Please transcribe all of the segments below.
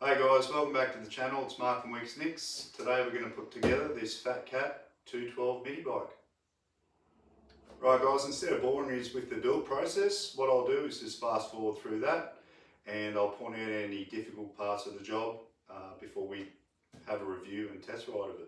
Hey guys, welcome back to the channel. It's Mark from WiXNiX. Today we're going to put together this Fatcat 212 mini bike. Right guys, instead of boring you with the build process, what I'll do is just fast forward through that and I'll point out any difficult parts of the job before we have a review and test ride of it.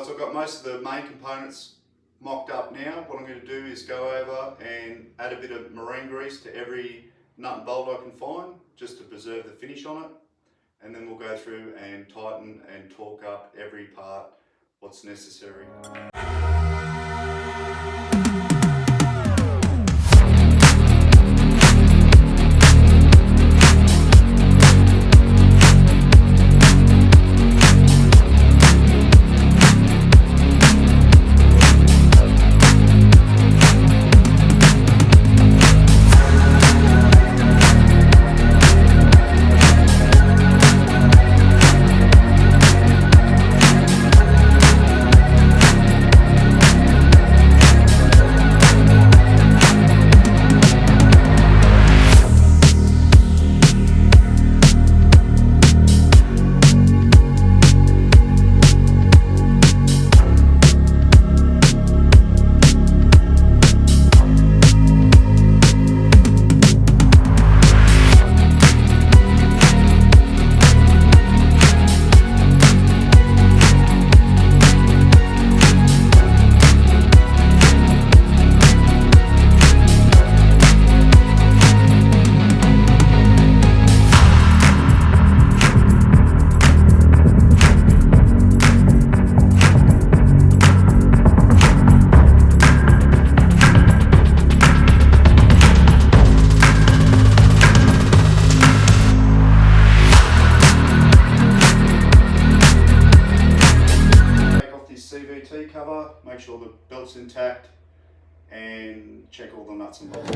I've got most of the main components mocked up now. What I'm going to do is go over and add a bit of marine grease to every nut and bolt I can find, just to preserve the finish on it. And then we'll go through and tighten and torque up every part what's necessary. Cover, make sure the belt's intact, and check all the nuts and bolts.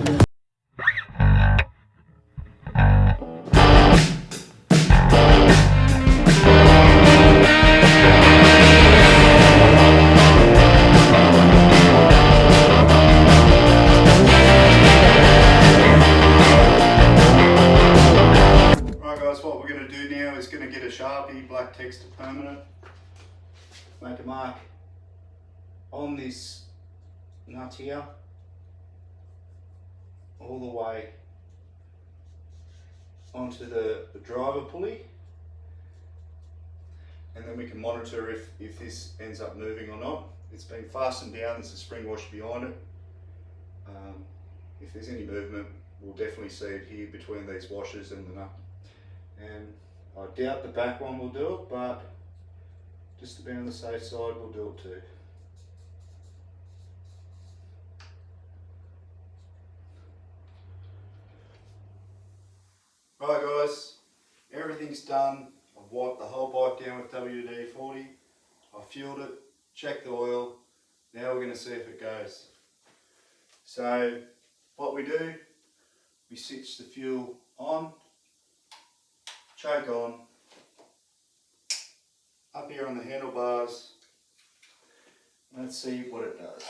Right guys, what we're going to do now is going to get a Sharpie, black text to permanent, make a mark on this nut here, all the way onto the driver pulley, and then we can monitor if this ends up moving or not. It's been fastened down, there's a spring washer behind it. If there's any movement, we'll definitely see it here between these washers and the nut. And I doubt the back one will do it, but just to be on the safe side, we'll do it too. Right guys, everything's done. I've wiped the whole bike down with WD-40. I fueled it, checked the oil. Now we're going to see if it goes. So what we do, we switch the fuel on, choke on, up here on the handlebars. Let's see what it does.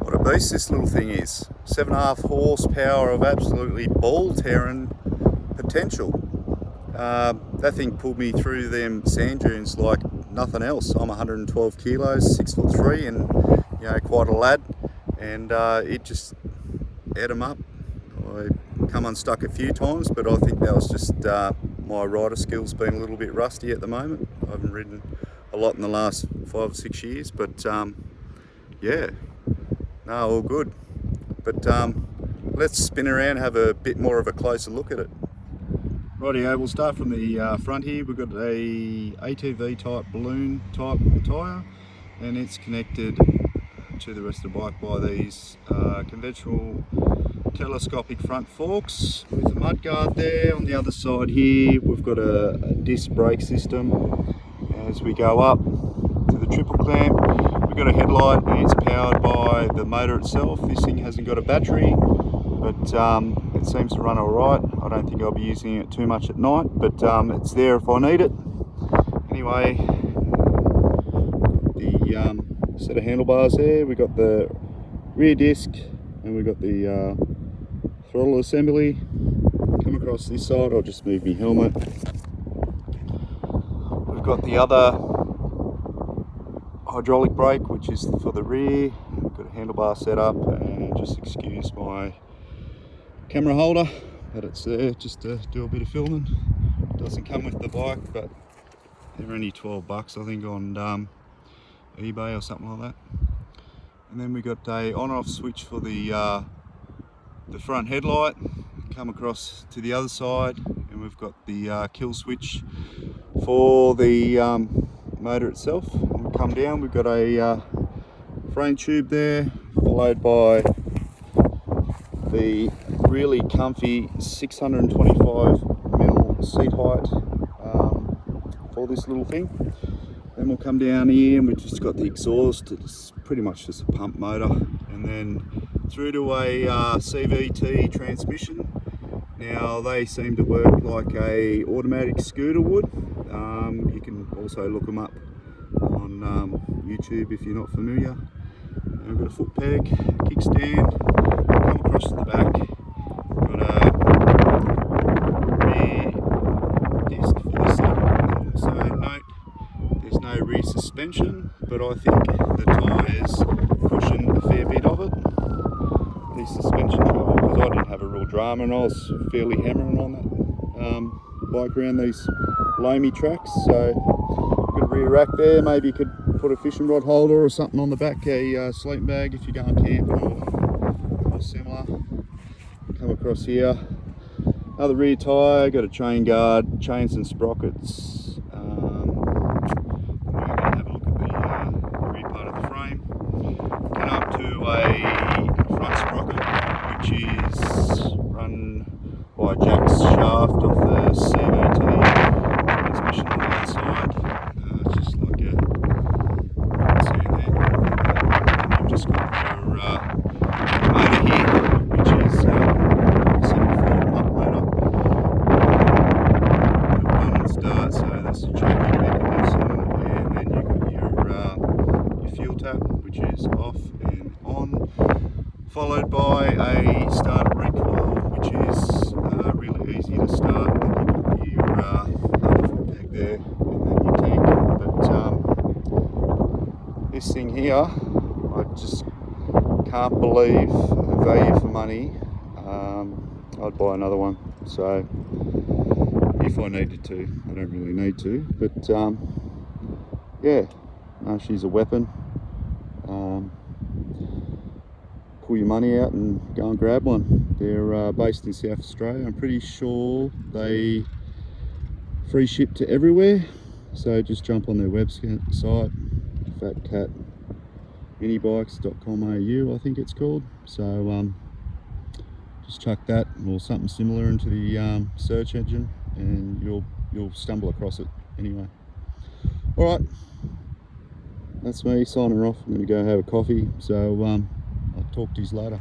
What a beast this little thing is. 7.5 horsepower of absolutely ball-tearing potential. That thing pulled me through them sand dunes like nothing else. I'm 112 kilos, 6'3", and you know, quite a lad, and it just ate them up. I come unstuck a few times, but I think that was just my rider skills being a little bit rusty at the moment. I haven't ridden a lot in the last 5 or 6 years, but yeah, no, all good. But let's spin around and have a bit more of a closer look at it. Rightio, we'll start from the front here. We've got a ATV type balloon type tyre, and it's connected to the rest of the bike by these conventional telescopic front forks with a mud guard there. On the other side here we've got a disc brake system. As we go up to the triple clamp, we've got a headlight and it's powered by the motor itself. This thing hasn't got a battery, but it seems to run alright. I don't think I'll be using it too much at night, but it's there if I need it. Anyway, the set of handlebars there, we've got the rear disc and we've got the throttle assembly. Come across this side, I'll just move my helmet. We've got the other hydraulic brake, which is for the rear. We've got a handlebar set up, and just excuse my camera holder, but it's there just to do a bit of filming. It doesn't come with the bike, but they're only 12 bucks I think on eBay or something like that. And then we got a on-off switch for the front headlight. come across to the other side, and we've got the kill switch for the motor itself. And we come down, we've got a frame tube there, followed by the really comfy 625mm seat height for this little thing. Then we'll come down here and we've just got the exhaust. It's pretty much just a pump motor, and then through to a CVT transmission. Now they seem to work like a automatic scooter would. You can also look them up on YouTube if you're not familiar. And we've got a foot peg, kickstand, come across to the back. Got a rear disc for this thing. So note, there's no rear suspension, but I think the tyres cushion a fair bit of it. The suspension travel, because I didn't have a real drama and I was fairly hammering on that bike around these loamy tracks. So got a rear rack there. Maybe you could put a fishing rod holder or something on the back, a sleeping bag if you're going camping or similar. Come across here, another rear tyre, got a chain guard, chains and sprockets. We're going to have a look at the rear part of the frame. Get up to a front sprocket, which is run by Jack's shaft off the CVT transmission on the outside. It's just like a, see there. You've just got your motor here, which is 74 pump motor. Run and start, so that's the changing mechanism, and then you've got your fuel tap, which is off and on, followed by a starter recoil, which is really easy to start. Then you've got your other foot peg there, and then your tank. But this thing here, I just can't believe the value for money. I'd buy another one. So if I needed to, I don't really need to, but yeah, no, she's a weapon. Pull your money out and go and grab one. They're based in South Australia. I'm pretty sure they free ship to everywhere. So just jump on their website, fatcatinibikes.com.au, I think it's called. So just chuck that or something similar into the search engine, and you'll stumble across it anyway. All right, that's me signing off. I'm going to go have a coffee. So I'll talk to you later.